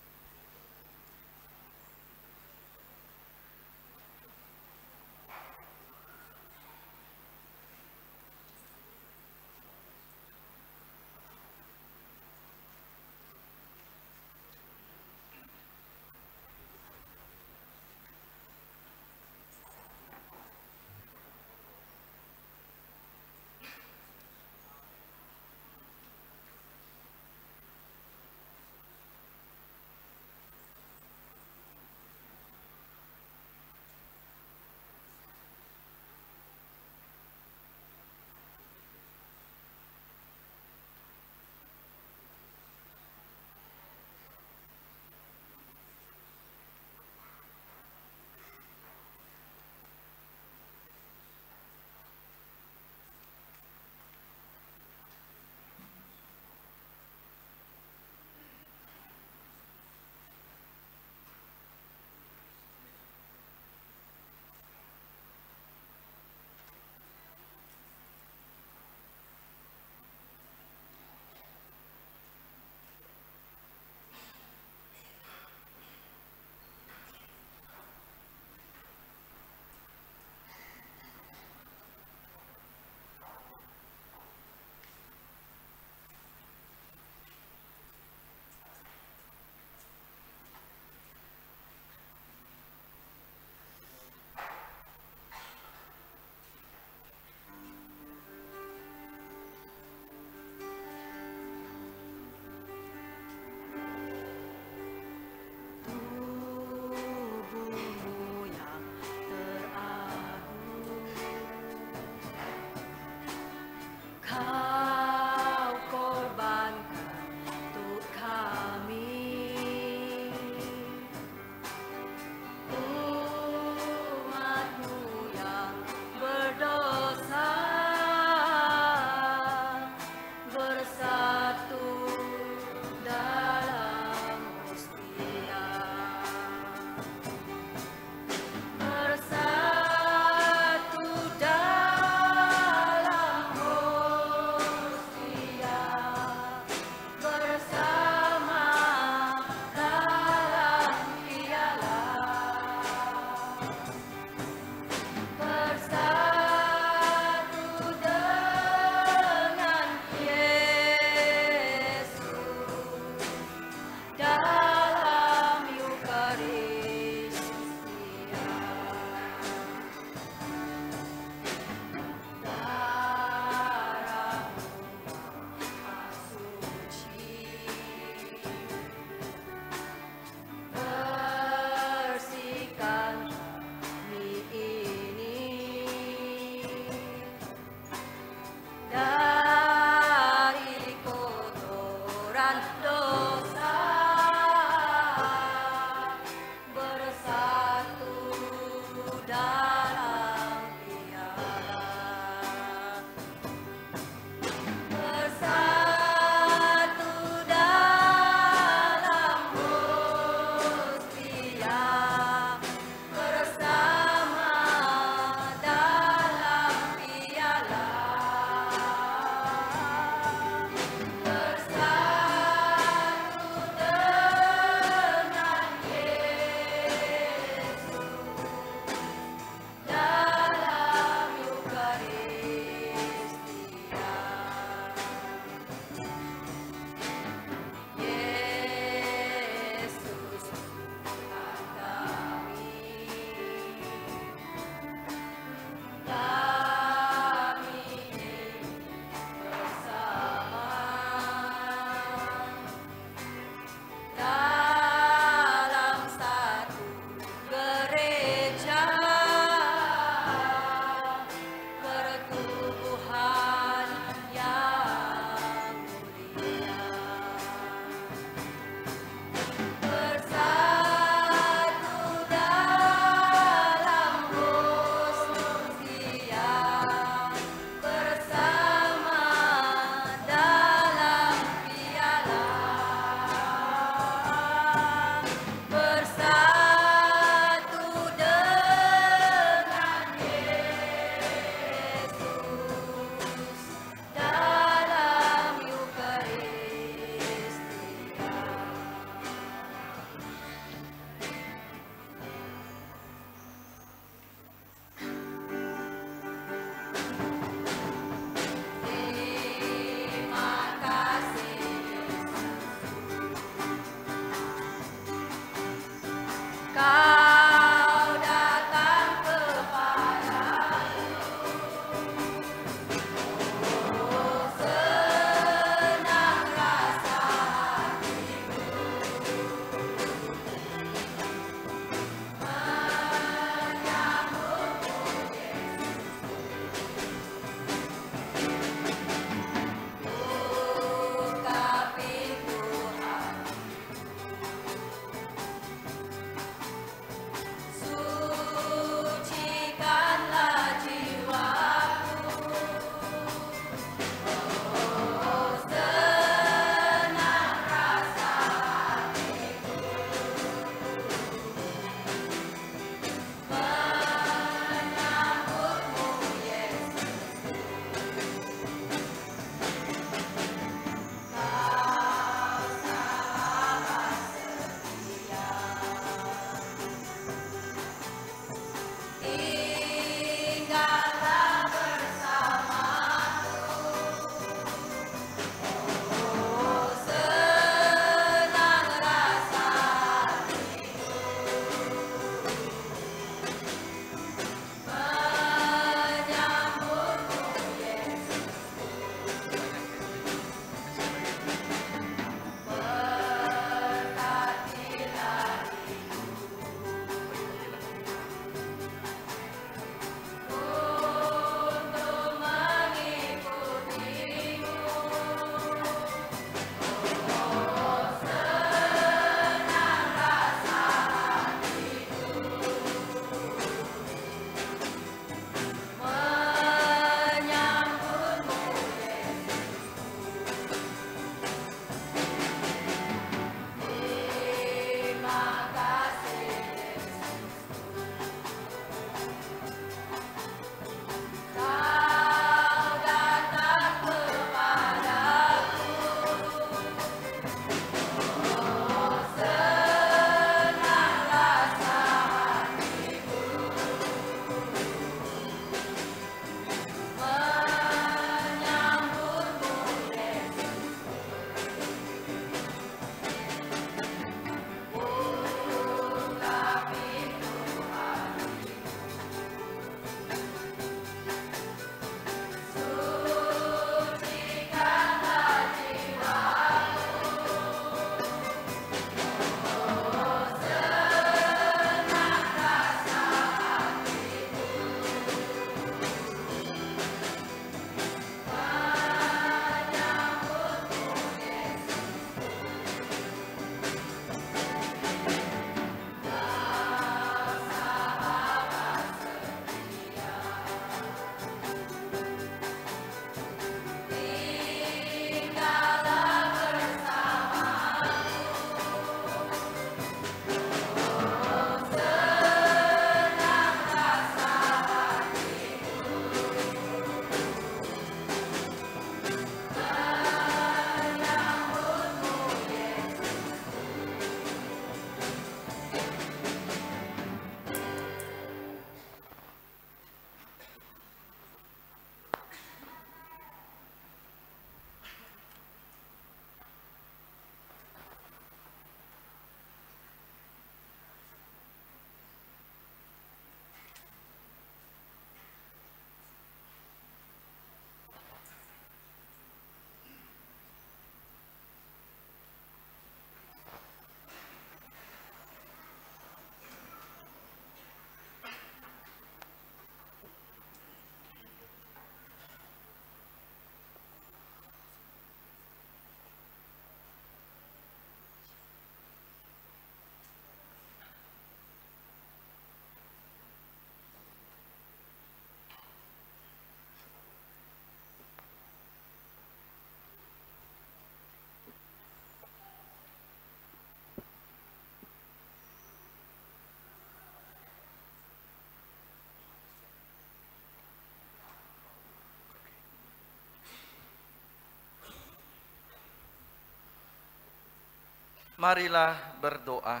Marilah berdoa.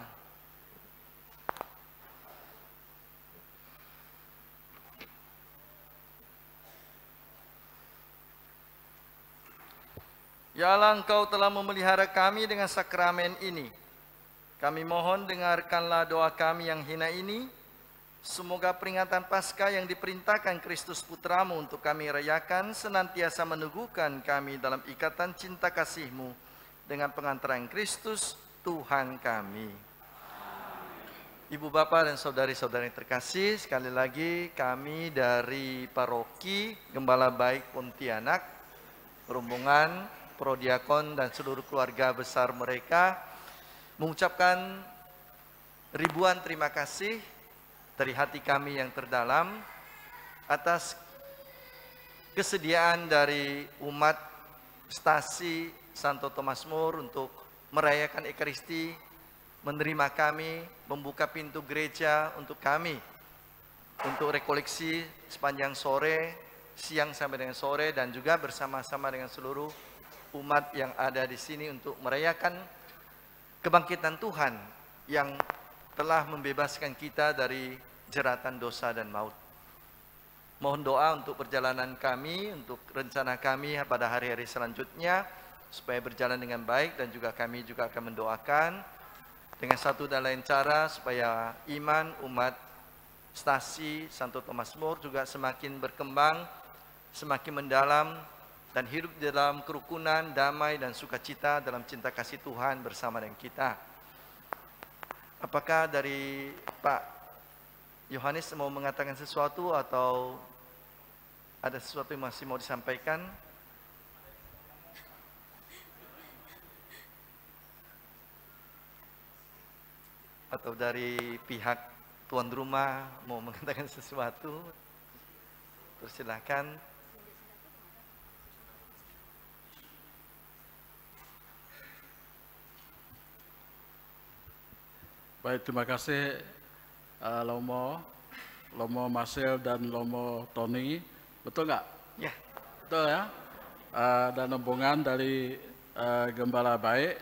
Ya Allah, Engkau telah memelihara kami dengan sakramen ini. Kami mohon dengarkanlah doa kami yang hina ini. Semoga peringatan Paskah yang diperintahkan Kristus Putramu untuk kami rayakan senantiasa meneguhkan kami dalam ikatan cinta kasih-Mu dengan pengantaran Kristus Tuhan kami. Ibu Bapak dan saudari-saudari terkasih, sekali lagi kami dari Paroki Gembala Baik Pontianak, rombongan prodiakon dan seluruh keluarga besar mereka mengucapkan ribuan terima kasih dari hati kami yang terdalam atas kesediaan dari umat stasi Santo Thomas More untuk merayakan Ekaristi, menerima kami, membuka pintu gereja untuk kami, untuk rekoleksi sepanjang sore, siang sampai dengan sore, dan juga bersama-sama dengan seluruh umat yang ada di sini untuk merayakan kebangkitan Tuhan yang telah membebaskan kita dari jeratan dosa dan maut. Mohon doa untuk perjalanan kami, untuk rencana kami pada hari-hari selanjutnya, supaya berjalan dengan baik, dan juga kami juga akan mendoakan dengan satu dan lain cara supaya iman umat stasi Santo Thomas More juga semakin berkembang, semakin mendalam, dan hidup di dalam kerukunan, damai, dan sukacita dalam cinta kasih Tuhan bersama dengan kita. Apakah dari Pak Yohanes mau mengatakan sesuatu atau ada sesuatu yang masih mau disampaikan? Atau dari pihak tuan rumah mau mengatakan sesuatu? Persilakan. Baik, terima kasih Lomo Marcel dan Lomo Tony. Betul nggak? Ya. Betul ya. Dan rombongan dari Gembala Baik.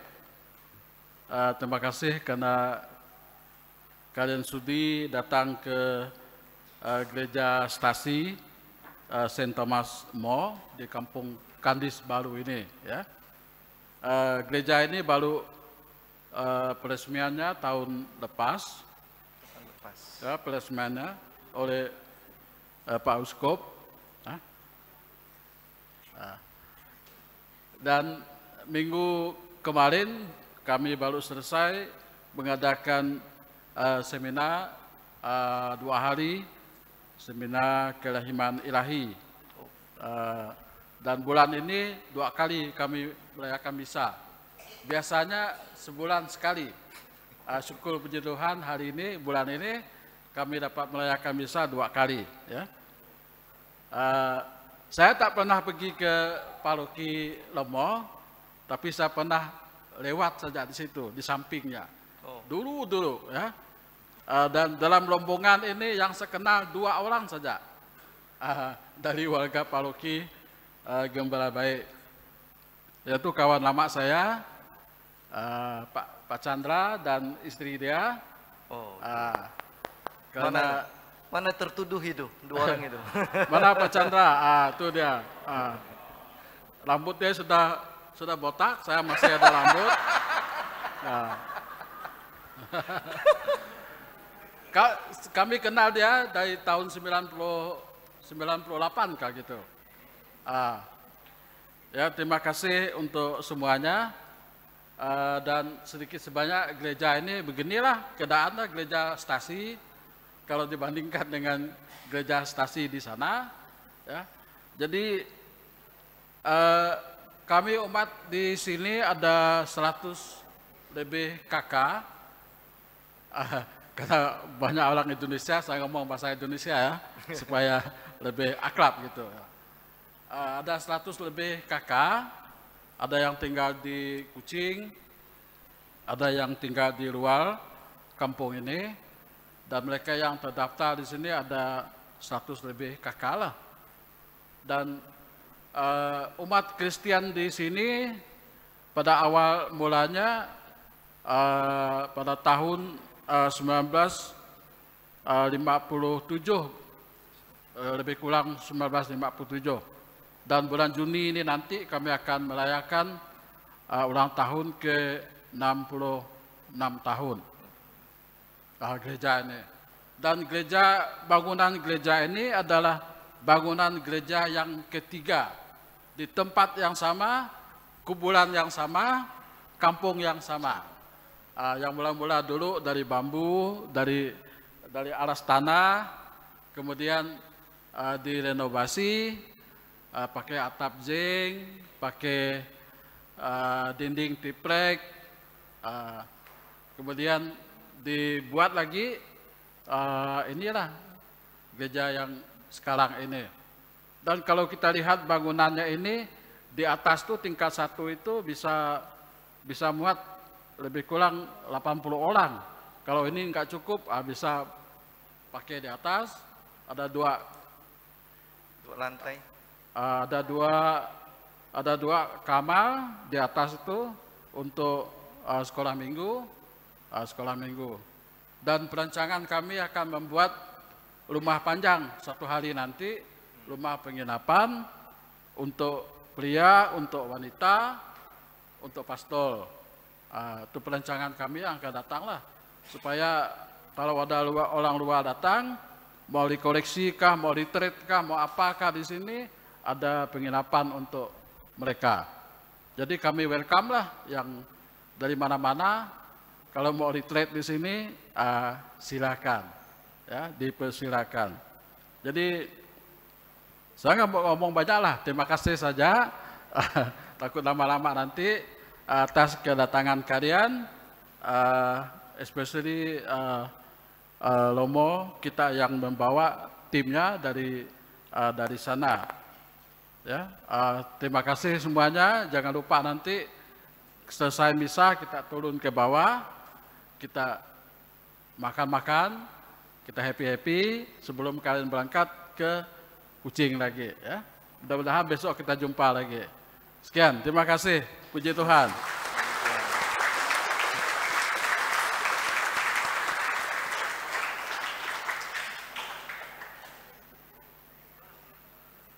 Terima kasih karena kalian sudi datang ke gereja stasi Saint Thomas More di Kampung Kandis baru ini. Ya. Gereja ini baru peresmiannya tahun lepas. Ya, peresmiannya oleh Pak Uskup. Dan minggu kemarin kami baru selesai mengadakan seminar 2 hari, seminar kelahiman ilahi. Dan bulan ini 2 kali kami merayakan misa. Biasanya sebulan sekali. Syukur puji Tuhan hari ini, bulan ini kami dapat merayakan misa 2 kali. Ya. Saya tak pernah pergi ke Paroki Lomo, tapi saya pernah lewat saja di situ, di sampingnya. Dulu ya. Dan dalam rombongan ini yang saya kenal 2 orang saja dari warga Paroki Gembala Baik, yaitu kawan lama saya, Pak Chandra dan istri dia. Karena mana tertuduh itu 2 orang itu? Mana Pak Chandra? Itu dia. Rambut dia sudah botak, saya masih ada rambut. Kami kenal dia dari tahun 98 kayak gitu. Ya, terima kasih untuk semuanya. Dan sedikit sebanyak gereja ini beginilah keadaannya gereja stasi kalau dibandingkan dengan gereja stasi di sana. Ya. Jadi kami umat di sini ada 100 lebih kakak. Karena banyak orang Indonesia, saya ngomong bahasa Indonesia ya, supaya lebih akrab gitu. Ada 100 lebih kakak. Ada yang tinggal di Kucing, ada yang tinggal di luar kampung ini, dan mereka yang terdaftar di sini ada 100 lebih kakak lah. Dan umat Kristen di sini pada awal mulanya pada tahun 1957, lebih kurang 1957. Dan bulan Juni ini nanti kami akan merayakan ulang tahun ke-66 tahun gereja ini. Dan bangunan gereja ini adalah bangunan gereja yang ketiga di tempat yang sama, kuburan yang sama, kampung yang sama. Yang mula-mula dulu dari bambu, dari alas tanah, kemudian direnovasi, pakai atap zinc, pakai dinding triplek, kemudian dibuat lagi inilah gereja yang sekarang ini. Dan kalau kita lihat bangunannya ini, di atas tuh tingkat 1 itu bisa muat lebih kurang 80 orang. Kalau ini nggak cukup, bisa pakai di atas. Ada dua lantai. Ada dua kamar di atas itu untuk sekolah minggu. Dan perancangan kami akan membuat rumah panjang 1 hari nanti, rumah penginapan untuk pria, untuk wanita, untuk pastor. Itu perancangan kami yang akan datang lah, supaya kalau ada orang luar datang, mau dikoreksi kah, mau retreat kah, mau apakah di sini, ada penginapan untuk mereka. Jadi kami welcome lah yang dari mana-mana. Kalau mau retreat di sini, silakan, ya, dipersilakan. Jadi saya nggak mau ngomong banyak lah. Terima kasih saja. Takut lama-lama nanti atas kedatangan kalian, especially Lomo, kita yang membawa timnya dari sana. Ya, terima kasih semuanya. Jangan lupa nanti selesai misa kita turun ke bawah, kita makan-makan, kita happy-happy sebelum kalian berangkat ke Kucing lagi. Ya, mudah-mudahan besok kita jumpa lagi. Sekian, terima kasih. Puji Tuhan.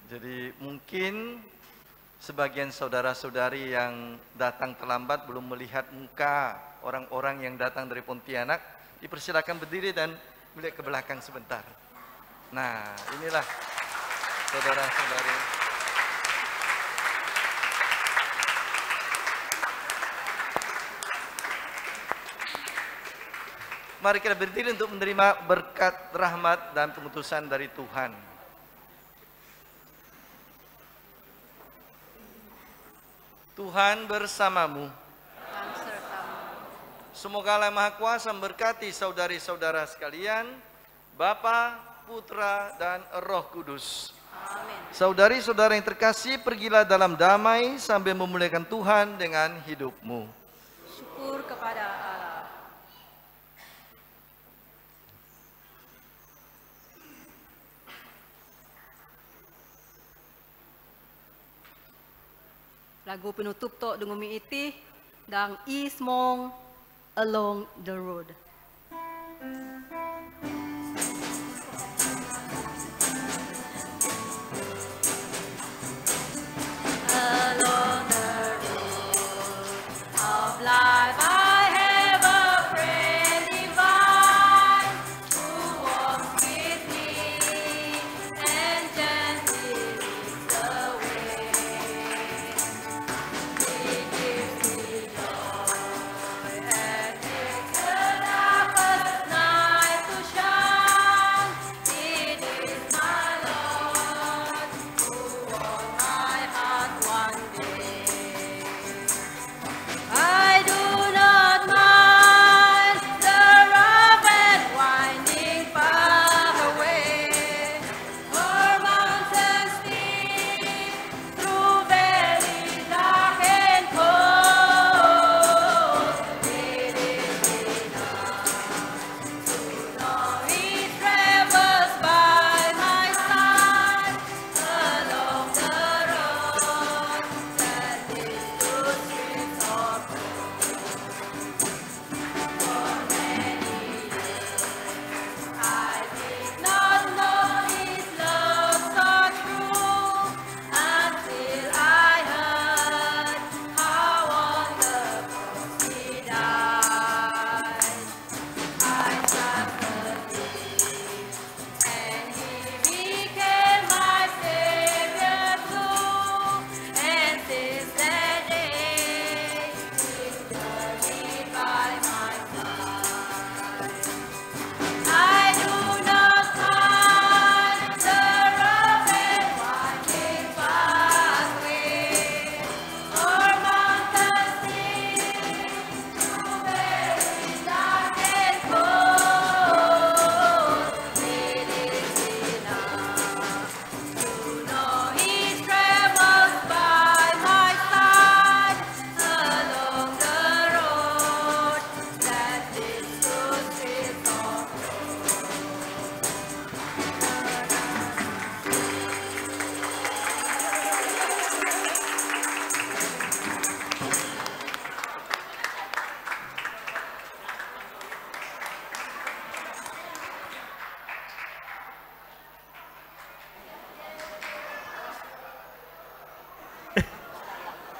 Jadi mungkin sebagian saudara-saudari yang datang terlambat belum melihat muka orang-orang yang datang dari Pontianak, dipersilakan berdiri dan melihat ke belakang sebentar. Nah, inilah saudara-saudari. Mari kita berdiri untuk menerima berkat rahmat dan pengutusan dari Tuhan. Tuhan bersamamu. Semoga Allah Maha Kuasa memberkati saudari-saudara sekalian, Bapa, Putra, dan Roh Kudus. Amin. Saudari-saudara yang terkasih, pergilah dalam damai sambil memuliakan Tuhan dengan hidupmu. Syukur kepada Allah. Lagu penutup Tok Dengumi Itih dan Ismong Along the Road. Along the road of life I have a friend divine who walks with me and gently leads the way. He gives me joy and takes the light.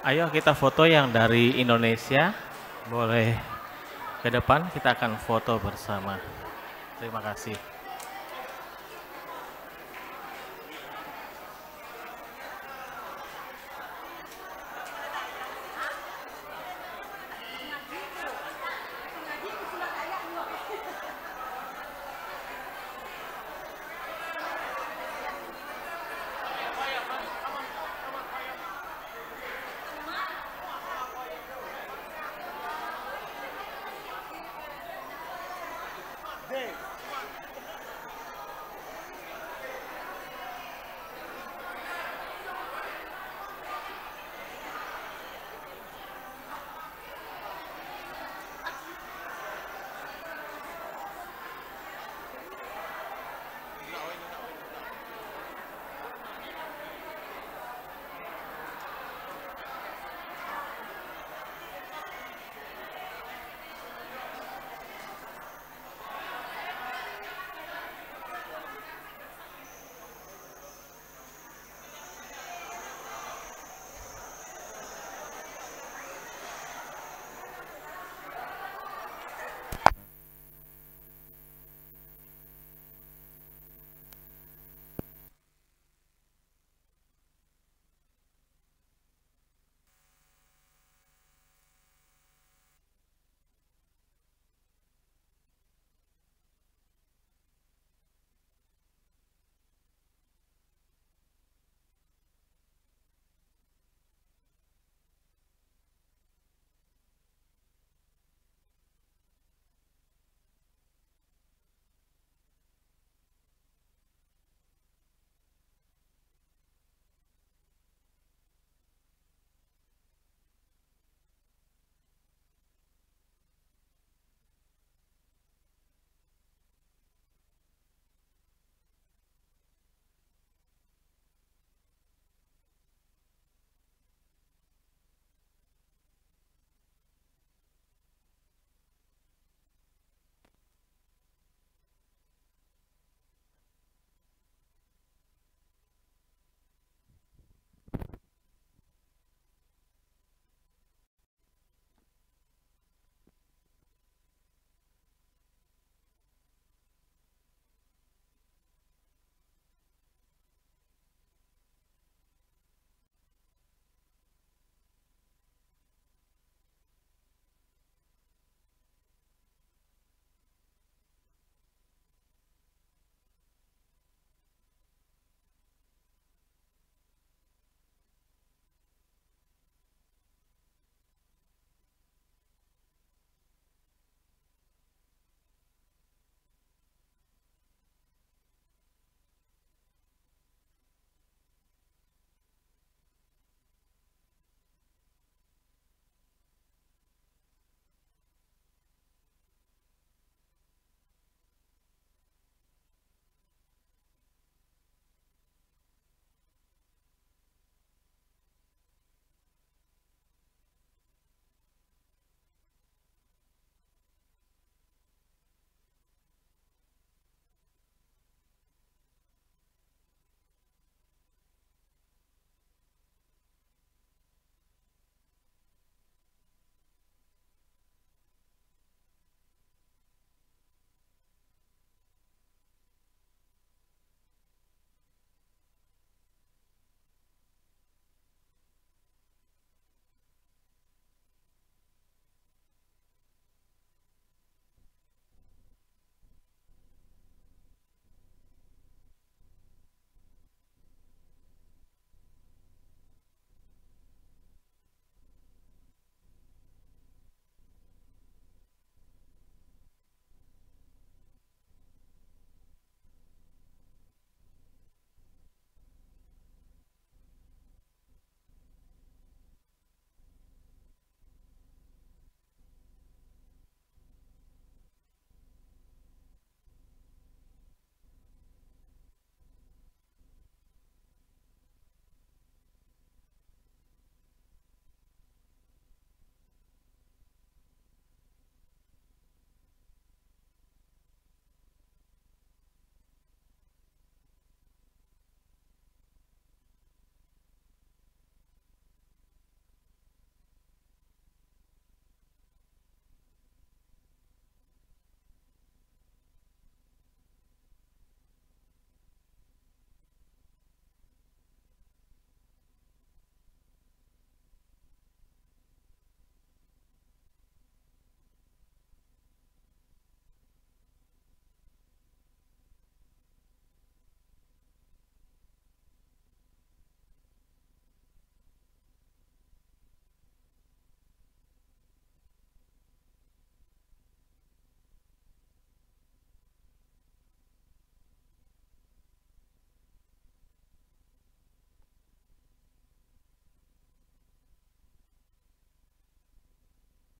Ayo kita foto yang dari Indonesia. Boleh ke depan, kita akan foto bersama. Terima kasih.